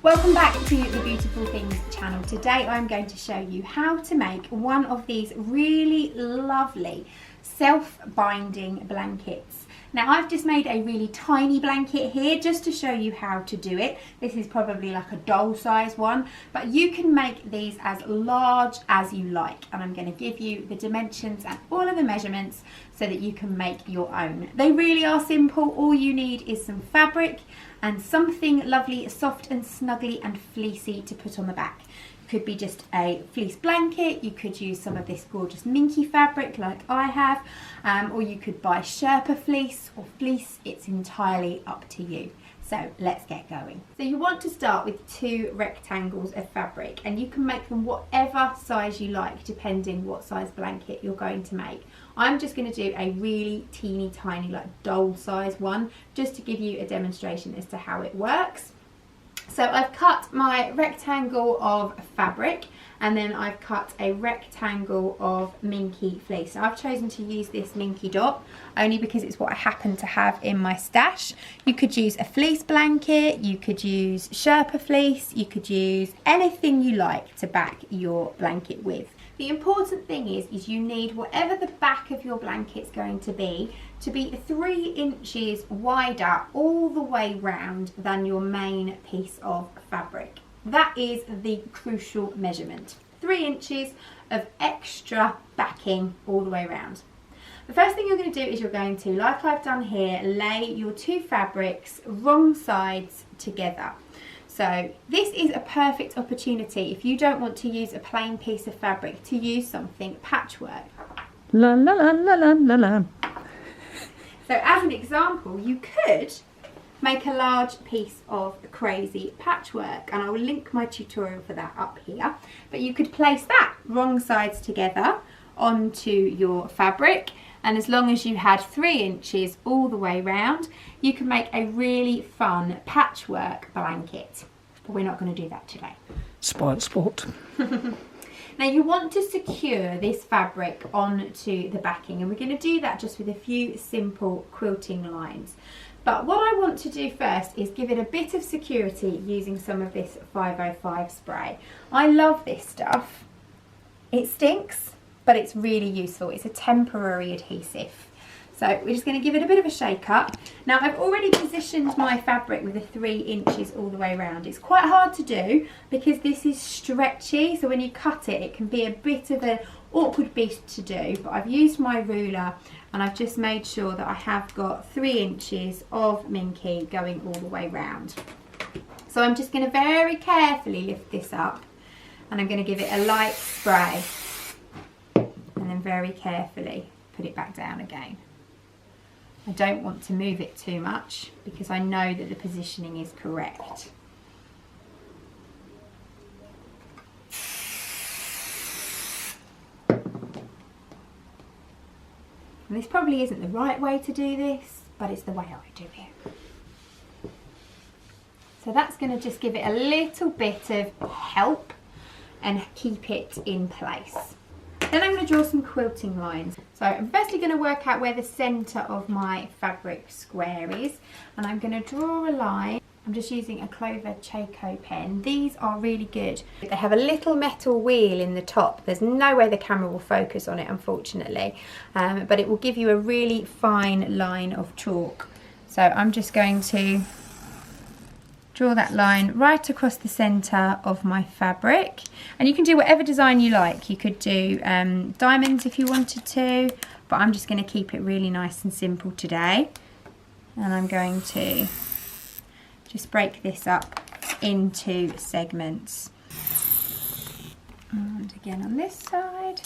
Welcome back to the Beautiful Things channel. Today I'm going to show you how to make one of these really lovely self-binding blankets. Now I've just made a really tiny blanket here just to show you how to do it. This is probably like a doll size one, but you can make these as large as you like, and I'm going to give you the dimensions and all of the measurements so that you can make your own. They really are simple. All you need is some fabric and something lovely, soft and snuggly and fleecy to put on the back. Could be just a fleece blanket, you could use some of this gorgeous Minky fabric like I have, or you could buy Sherpa fleece or fleece. It's entirely up to you. So let's get going. So you want to start with 2 rectangles of fabric, and you can make them whatever size you like depending what size blanket you're going to make. I'm just going to do a really teeny tiny, like doll size one, just to give you a demonstration as to how it works. So I've cut my rectangle of fabric, and then I've cut a rectangle of Minky fleece. Now I've chosen to use this Minky dot only because it's what I happen to have in my stash. You could use a fleece blanket, you could use Sherpa fleece, you could use anything you like to back your blanket with. The important thing is you need whatever the back of your blanket's going to be 3 inches wider all the way round than your main piece of fabric. That is the crucial measurement. 3 inches of extra backing all the way around. The first thing you're going to do is you're going to, like I've done here, lay your 2 fabrics wrong sides together. So this is a perfect opportunity if you don't want to use a plain piece of fabric to use something patchwork. La la la la la la la. So as an example, you could make a large piece of crazy patchwork, and I will link my tutorial for that up here. But you could place that wrong sides together onto your fabric, and as long as you had 3 inches all the way round, you can make a really fun patchwork blanket. But we're not going to do that today. Spoilt sport. Now you want to secure this fabric onto the backing, and we're going to do that just with a few simple quilting lines. But what I want to do first is give it a bit of security using some of this 505 spray. I love this stuff. It stinks, but it's really useful. It's a temporary adhesive. So we're just going to give it a bit of a shake up. Now I've already positioned my fabric with the 3 inches all the way around. It's quite hard to do because this is stretchy, so when you cut it, it can be a bit of an awkward beast to do, but I've used my ruler and I've just made sure that I have got 3 inches of Minky going all the way round. So I'm just going to very carefully lift this up, and I'm going to give it a light spray and then very carefully put it back down again. I don't want to move it too much because I know that the positioning is correct. And this probably isn't the right way to do this, but it's the way I do it. So that's going to just give it a little bit of help and keep it in place. Then I'm going to draw some quilting lines. So I'm firstly going to work out where the centre of my fabric square is, and I'm going to draw a line. I'm just using a Clover Chaco pen. These are really good. They have a little metal wheel in the top. There's no way the camera will focus on it, unfortunately, but it will give you a really fine line of chalk. So I'm just going to draw that line right across the centre of my fabric, and you can do whatever design you like. You could do diamonds if you wanted to, but I'm just going to keep it really nice and simple today, and I'm going to just break this up into segments, and again on this side.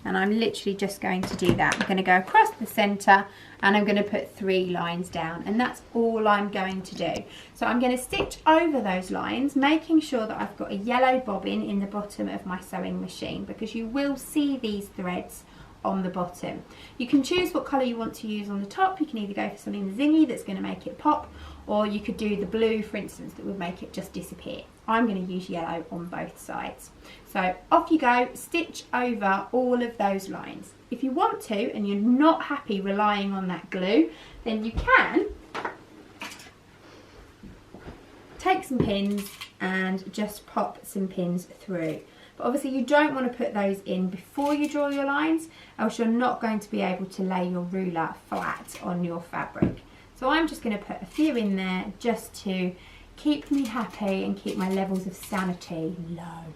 And I'm literally just going to do that. I'm going to go across the centre and I'm going to put 3 lines down, and that's all I'm going to do. So I'm going to stitch over those lines, making sure that I've got a yellow bobbin in the bottom of my sewing machine, because you will see these threads on the bottom. You can choose what colour you want to use on the top. You can either go for something zingy that's going to make it pop, or you could do the blue, for instance, that would make it just disappear. I'm going to use yellow on both sides. So off you go, stitch over all of those lines. If you want to and you're not happy relying on that glue, then you can take some pins and just pop some pins through. But obviously you don't want to put those in before you draw your lines, else you're not going to be able to lay your ruler flat on your fabric. So I'm just going to put a few in there just to keep me happy and keep my levels of sanity low.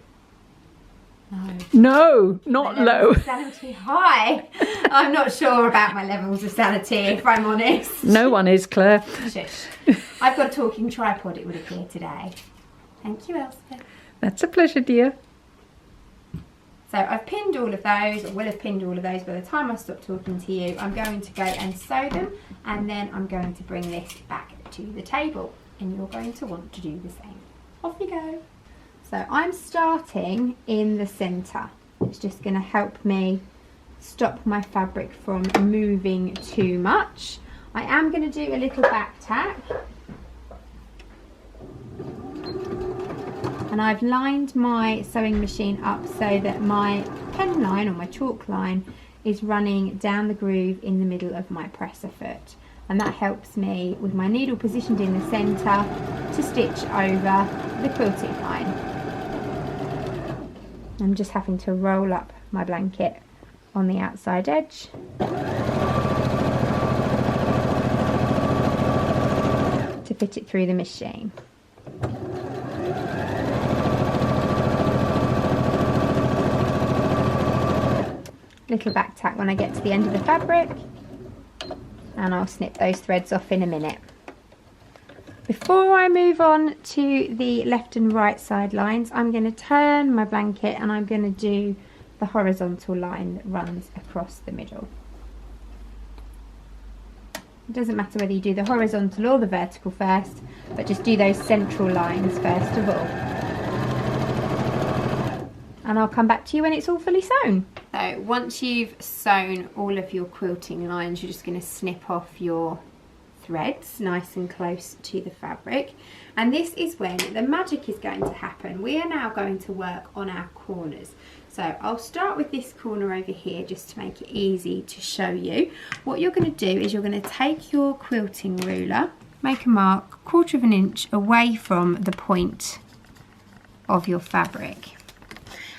No, not low. Sanity high. I'm not sure about my levels of sanity, if I'm honest. No one is, Claire. Shush. I've got a talking tripod, it would appear today. Thank you, Elspeth. That's a pleasure, dear. So I've pinned all of those, or will have pinned all of those by the time I stop talking to you. I'm going to go and sew them, and then I'm going to bring this back to the table, and you're going to want to do the same. Off you go. So I'm starting in the centre. It's just going to help me stop my fabric from moving too much. I am going to do a little back tack. And I've lined my sewing machine up so that my pen line or my chalk line is running down the groove in the middle of my presser foot. And that helps me, with my needle positioned in the centre, to stitch over the quilting line. I'm just having to roll up my blanket on the outside edge. To fit it through the machine. Little back tack when I get to the end of the fabric, and I'll snip those threads off in a minute. Before I move on to the left and right side lines, I'm going to turn my blanket and I'm going to do the horizontal line that runs across the middle. It doesn't matter whether you do the horizontal or the vertical first, but just do those central lines first of all. And I'll come back to you when it's all fully sewn. So once you've sewn all of your quilting lines, you're just going to snip off your threads nice and close to the fabric, and this is when the magic is going to happen. We are now going to work on our corners. So I'll start with this corner over here just to make it easy to show you. What you're going to do is you're going to take your quilting ruler, make a mark 1/4 of an inch away from the point of your fabric.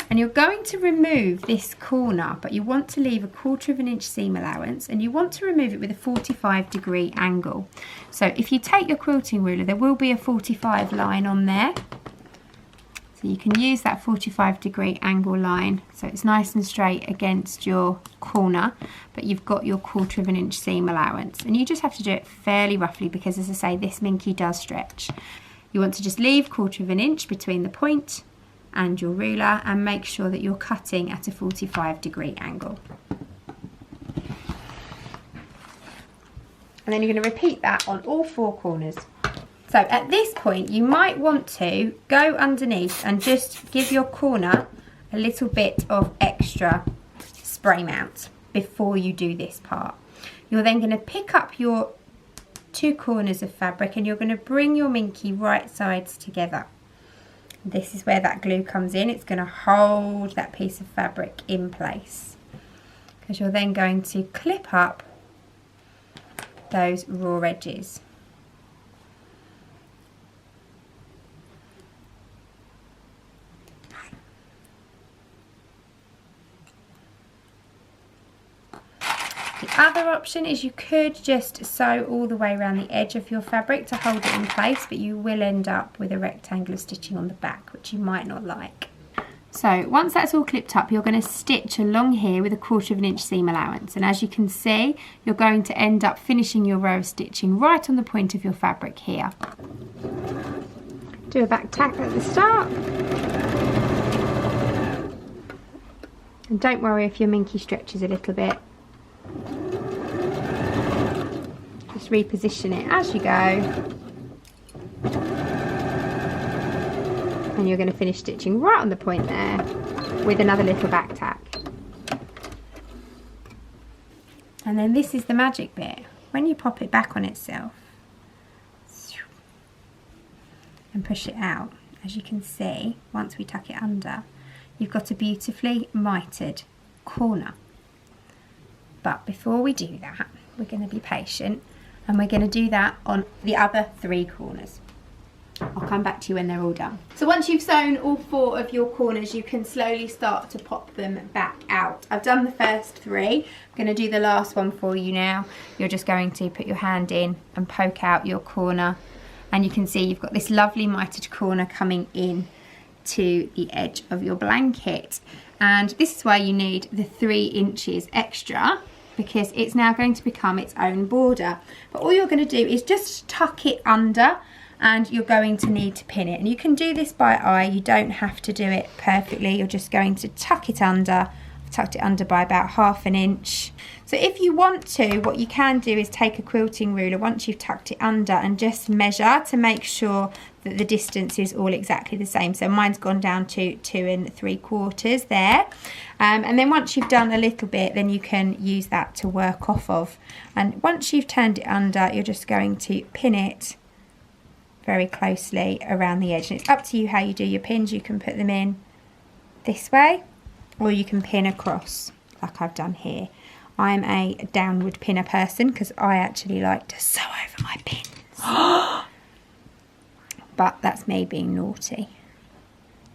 And you're going to remove this corner, but you want to leave 1/4 of an inch seam allowance, and you want to remove it with a 45-degree angle. So if you take your quilting ruler, there will be a 45 line on there. So you can use that 45-degree angle line, so it's nice and straight against your corner, but you've got your 1/4 of an inch seam allowance. And you just have to do it fairly roughly because, as I say, this minky does stretch. You want to just leave 1/4 of an inch between the point and your ruler, and make sure that you're cutting at a 45-degree angle. And then you're going to repeat that on all 4 corners. So at this point you might want to go underneath and just give your corner a little bit of extra spray mount before you do this part. You're then going to pick up your 2 corners of fabric and you're going to bring your minky right sides together. This is where that glue comes in. It's going to hold that piece of fabric in place, because you're then going to clip up those raw edges. The other option is you could just sew all the way around the edge of your fabric to hold it in place, but you will end up with a rectangular stitching on the back, which you might not like. So once that's all clipped up, you're going to stitch along here with a 1/4 of an inch seam allowance, and as you can see, you're going to end up finishing your row of stitching right on the point of your fabric here. Do a back tack at the start, and don't worry if your minky stretches a little bit. Just reposition it as you go, and you're going to finish stitching right on the point there with another little back tack. And then this is the magic bit. When you pop it back on itself, and push it out, as you can see, once we tuck it under, you've got a beautifully mitered corner. But before we do that, we're going to be patient, and we're going to do that on the other 3 corners. I'll come back to you when they're all done. So once you've sewn all 4 of your corners, you can slowly start to pop them back out. I've done the first 3. I'm going to do the last one for you now. You're just going to put your hand in and poke out your corner, and you can see you've got this lovely mitered corner coming in to the edge of your blanket. And this is why you need the 3 inches extra, because it's now going to become its own border. But all you're going to do is just tuck it under, and you're going to need to pin it. And you can do this by eye, you don't have to do it perfectly. You're just going to tuck it under. I've tucked it under by about 1/2 inch. So if you want to, what you can do is take a quilting ruler once you've tucked it under and just measure to make sure that the distance is all exactly the same. So mine's gone down to 2 3/4 there. And then once you've done a little bit, then you can use that to work off of. And once you've turned it under, you're just going to pin it very closely around the edge. And it's up to you how you do your pins. You can put them in this way, or you can pin across like I've done here. I'm a downward pinner person because I actually like to sew over my pins. But that's me being naughty.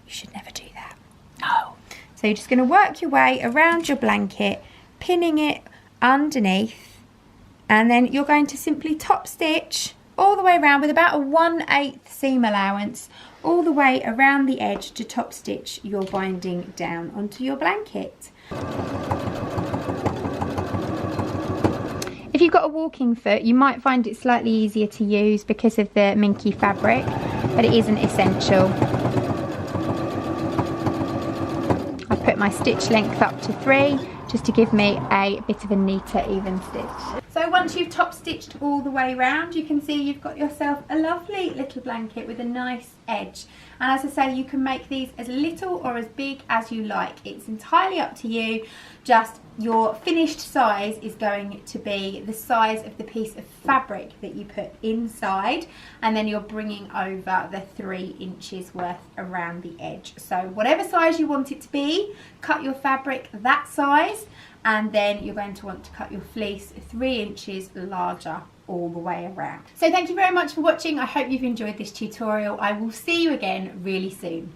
You should never do that. No. So you're just going to work your way around your blanket, pinning it underneath, and then you're going to simply top stitch all the way around with about a 1/8 seam allowance, all the way around the edge to top stitch your binding down onto your blanket. If you've got a walking foot, you might find it slightly easier to use because of the Minky fabric, but it isn't essential. I've put my stitch length up to 3 just to give me a bit of a neater, even stitch. So once you've top stitched all the way round, you can see you've got yourself a lovely little blanket with a nice edge. And as I say, you can make these as little or as big as you like. It's entirely up to you. Just your finished size is going to be the size of the piece of fabric that you put inside, and then you're bringing over the 3 inches worth around the edge. So whatever size you want it to be, cut your fabric that size, and then you're going to want to cut your fleece 3 inches larger all the way around. So thank you very much for watching. I hope you've enjoyed this tutorial. I will see you again really soon.